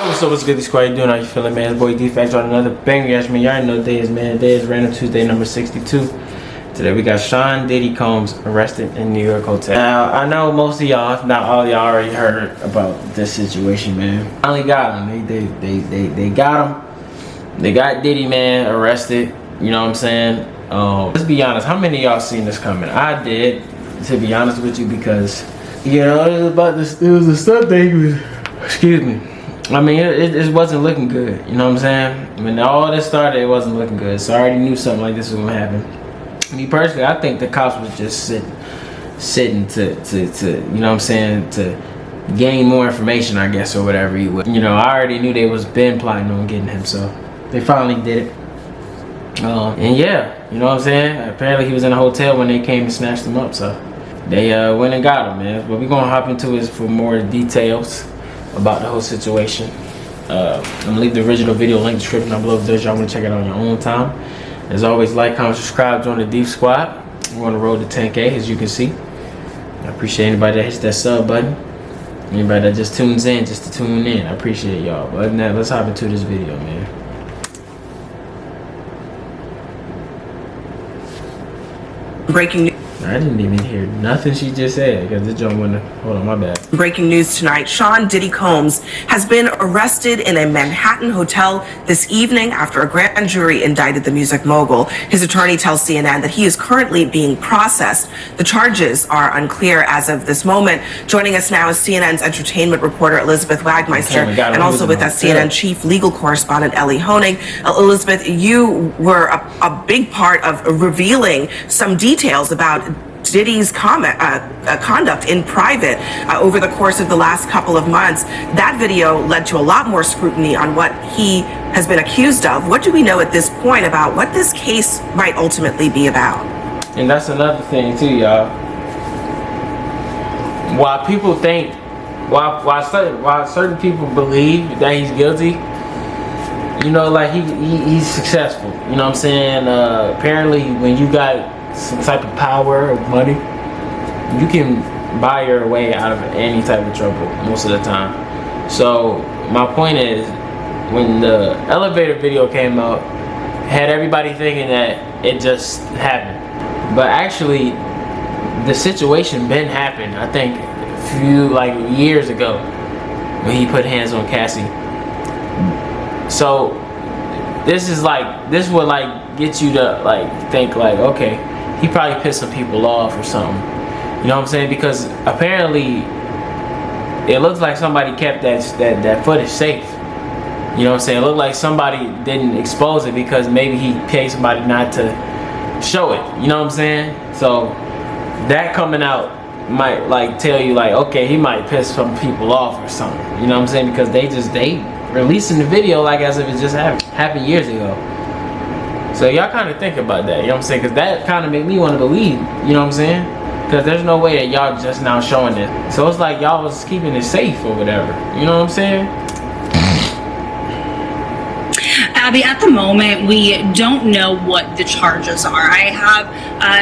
What's good, squad? You doing? How you feeling, man? It's boy D-Facts on another banger. Yes, man. Y'all know today is, man. Today is Random Tuesday number 62. Today we got Sean Diddy Combs arrested in New York hotel. Now, I know most of y'all, if not all of y'all, already heard about this situation, man. Finally got him. They got him. They got Diddy, man, arrested. You know what I'm saying? Let's be honest. How many of y'all seen this coming? I did, to be honest with you, because you know it was about this. It was a stuff thing. Excuse me. I mean, it wasn't looking good. You know what I'm saying? When all this started, it wasn't looking good. So I already knew something like this was gonna happen. Me personally, I think the cops was just sitting to you know what I'm saying, to gain more information, I guess, or whatever you would. You know, I already knew they was been plotting on getting him, so they finally did it. And yeah, you know what I'm saying? Apparently he was in a hotel when they came and snatched him up, so they went and got him, man. But we're gonna hop into it for more details about the whole situation. I'm gonna leave the original video link in the description down below if y'all wanna check it out on your own time. As always, like, comment, subscribe, join the Deep Squad. We're on the road to 10K, as you can see. I appreciate anybody that hits that sub button. Anybody that just tunes in just to tune in. I appreciate y'all. But other than that, let's hop into this video, man. Breaking news. I didn't even hear nothing she just said because this joint went. Hold on, my bad. Breaking news tonight. Sean Diddy Combs has been arrested in a Manhattan hotel this evening after a grand jury indicted the music mogul. His attorney tells CNN that he is currently being processed. The charges are unclear as of this moment. Joining us now is CNN's entertainment reporter Elizabeth Wagmeister, and also with us CNN chief legal correspondent Ellie Honig. Elizabeth, you were a big part of revealing some details about Diddy's conduct in private over the course of the last couple of months. That video led to a lot more scrutiny on what he has been accused of. What do we know at this point about what this case might ultimately be about? And that's another thing too, y'all. While people think, while certain people believe that he's guilty, you know, like he's successful. You know what I'm saying? Apparently, when you got some type of power or money, you can buy your way out of any type of trouble most of the time. So my point is, when the elevator video came out, had everybody thinking that it just happened, but actually the situation been happened. I think a few years ago when he put hands on Cassie. So this would get you to think okay, he probably pissed some people off or something. You know what I'm saying? Because apparently it looks like somebody kept that footage safe. You know what I'm saying? It looked like somebody didn't expose it because maybe he paid somebody not to show it. You know what I'm saying? So that coming out might tell you okay, he might piss some people off or something. You know what I'm saying? Because they releasing the video as if it just happened years ago. So y'all kind of think about that, you know what I'm saying? Because that kind of made me want to believe, you know what I'm saying? Because there's no way that y'all just now showing it. So it's like y'all was keeping it safe or whatever, you know what I'm saying? Abby, at the moment, we don't know what the charges are. I have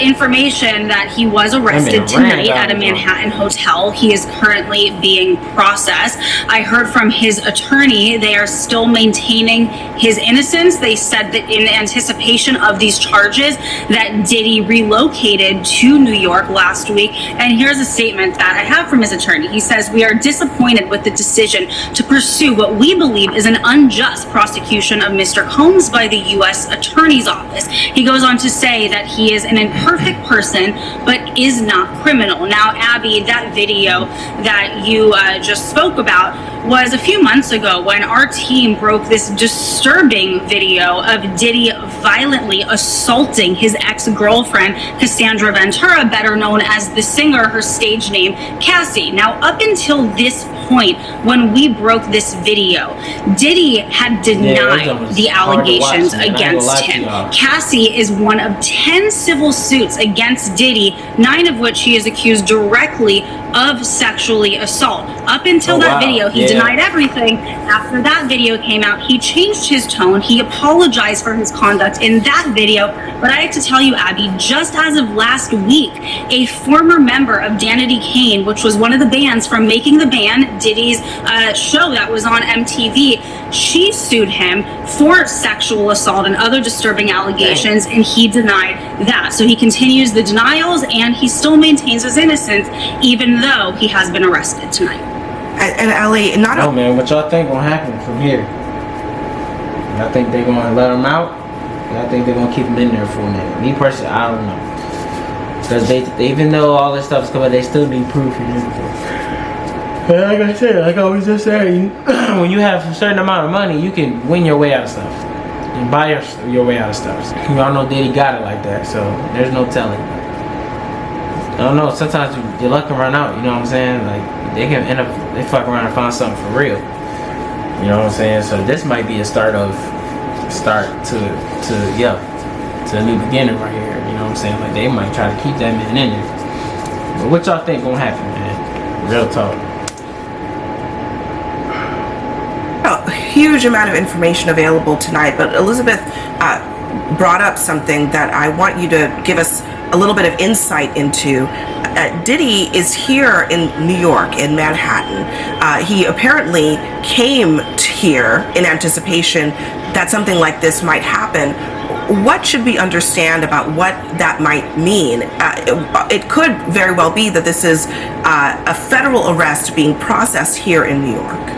information that he was arrested tonight at a Manhattan hotel. He is currently being processed. I heard from his attorney they are still maintaining his innocence. They said that in anticipation of these charges that Diddy relocated to New York last week. And here's a statement that I have from his attorney. He says, "We are disappointed with the decision to pursue what we believe is an unjust prosecution of Mr. Combs by the U.S. Attorney's Office." He goes on to say that he is an imperfect person, but is not criminal. Now, Abby, that video that you just spoke about was a few months ago when our team broke this disturbing video of Diddy violently assaulting his ex-girlfriend, Cassandra Ventura, better known as the singer, her stage name, Cassie. Now, up until this point, when we broke this video, Diddy had denied the allegations against him. Cassie is one of 10 civil suits against Diddy 9 of which he is accused directly of sexually assault. Up until that video, he denied everything. After that video came out, he changed his tone. He apologized for his conduct in that video. But I have to tell you, Abby, just as of last week, a former member of Diddy Combs, which was one of the bands from Making the Band, Diddy's show that was on MTV, she sued him for sexual assault and other disturbing allegations, and he denied that. So he continues the denials, and he still maintains his innocence, even though he has been arrested tonight. And Ellie, not no, man, what y'all think gonna happen from here? Y'all think they're gonna let him out? Y'all think they're gonna keep him in there for a minute? Me personally, I don't know. Because they even though all this stuff is coming, they still need proof and everything. Like I said, like I was just saying, when you have a certain amount of money, you can win your way out of stuff. You can buy your way out of stuff. You all know Diddy got it like that, so there's no telling. I don't know, sometimes your luck can run out, you know what I'm saying? Like, they can end up, they fuck around and find something for real. You know what I'm saying? So this might be a start to a new beginning right here. You know what I'm saying? Like, they might try to keep that man in there. But what y'all think gonna happen, man? Real talk. a huge amount of information available tonight, but Elizabeth brought up something that I want you to give us a little bit of insight into. Diddy is here in New York, in Manhattan. He apparently came here in anticipation that something like this might happen. What should we understand about what that might mean? It could very well be that this is a federal arrest being processed here in New York.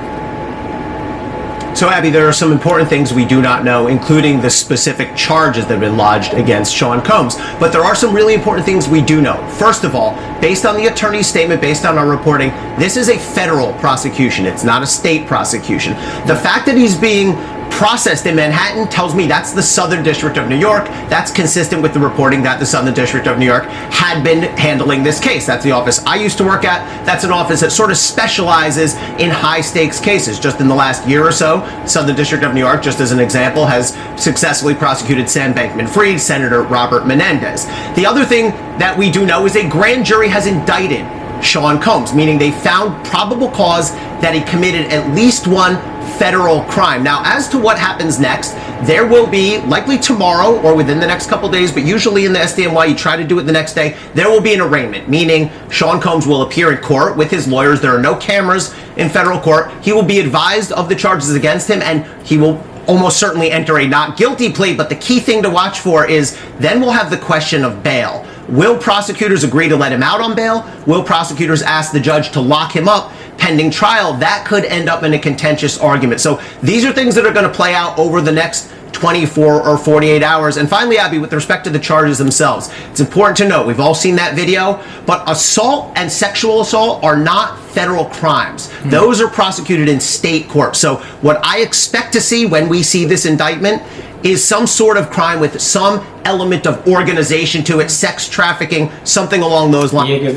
So, Abby, there are some important things we do not know, including the specific charges that have been lodged against Sean Combs. But there are some really important things we do know. First of all, based on the attorney's statement, based on our reporting, this is a federal prosecution. It's not a state prosecution. The fact that he's being processed in Manhattan tells me that's the Southern District of New York. That's consistent with the reporting that the Southern District of New York had been handling this case. That's the office I used to work at. That's an office that sort of specializes in high stakes cases. Just in the last year or so, Southern District of New York, just as an example, has successfully prosecuted Sam Bankman-Fried, Senator Robert Menendez. The other thing that we do know is a grand jury has indicted Sean Combs, meaning they found probable cause that he committed at least one federal crime. Now, as to what happens next, there will be, likely tomorrow or within the next couple days, but usually in the SDNY, you try to do it the next day, there will be an arraignment, meaning Sean Combs will appear in court with his lawyers. There are no cameras in federal court. He will be advised of the charges against him, and he will almost certainly enter a not guilty plea. But the key thing to watch for is then we'll have the question of bail. Will prosecutors agree to let him out on bail? Will prosecutors ask the judge to lock him up pending trial? That could end up in a contentious argument. So these are things that are going to play out over the next 24 or 48 hours. And finally, Abby, with respect to the charges themselves, it's important to note, we've all seen that video, but assault and sexual assault are not federal crimes. Those are prosecuted in state court. So what I expect to see when we see this indictment is some sort of crime with some element of organization to it, sex trafficking, something along those lines. Yeah, because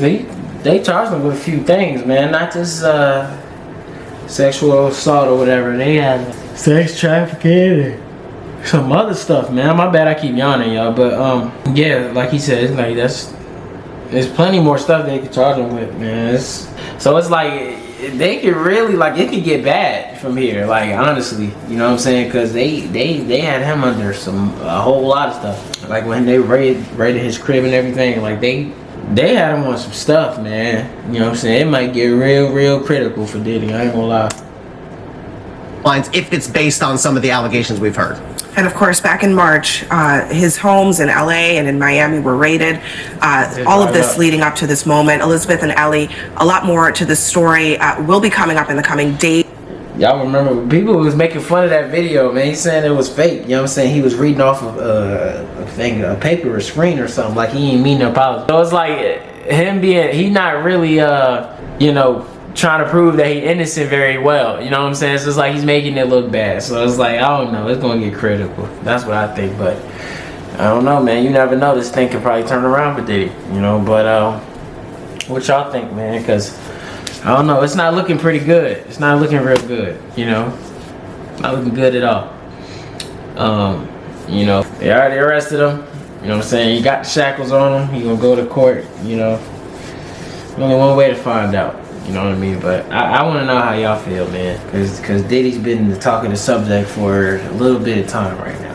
they charged him with a few things, man. Not just sexual assault or whatever. They had sex trafficking and some other stuff, man. My bad, I keep yawning, y'all. But yeah, like he said, it's like there's plenty more stuff they could charge him with, man. So it's like they could really, like, it could get bad from here, like, honestly, you know what I'm saying? Because they had him under a whole lot of stuff. Like when they raided his crib and everything, like they had him on some stuff, man. You know what I'm saying? It might get real critical for Diddy, I ain't gonna lie. If it's based on some of the allegations we've heard. And of course, back in March, his homes in LA and in Miami were raided. All of this leading up to this moment. Elizabeth and Ellie, a lot more to this story will be coming up in the coming days. Y'all remember people was making fun of that video, man. He's saying it was fake. You know what I'm saying? He was reading off of a paper or screen or something. Like he didn't mean to apologize. So it's like him he not really, you know, trying to prove that he's innocent very well. You know what I'm saying? So it's like he's making it look bad. So it's like, I don't know. It's going to get critical. That's what I think. But I don't know, man. You never know. This thing could probably turn around for Diddy. You know, but what y'all think, man? Because I don't know. It's not looking pretty good. It's not looking real good. You know, not looking good at all. You know, they already arrested him. You know what I'm saying? You got the shackles on him. He gonna go to court. You know, only one way to find out. You know what I mean? But I want to know how y'all feel, man. Cause Diddy's been talking the subject for a little bit of time right now.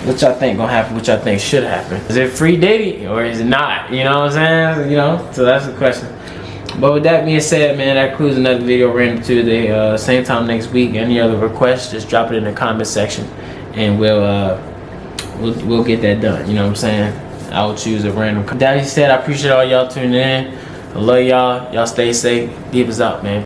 What y'all think gonna happen? What y'all think should happen? Is it free Diddy or is it not? You know what I'm saying? You know, so that's the question. But with that being said, man, that concludes another video Random Tuesday. Same time next week. Any other requests, just drop it in the comment section, and we'll get that done. You know what I'm saying? I will choose a random. That being said, I appreciate all y'all tuning in. I love y'all. Y'all stay safe. DatBoiDith is out, man.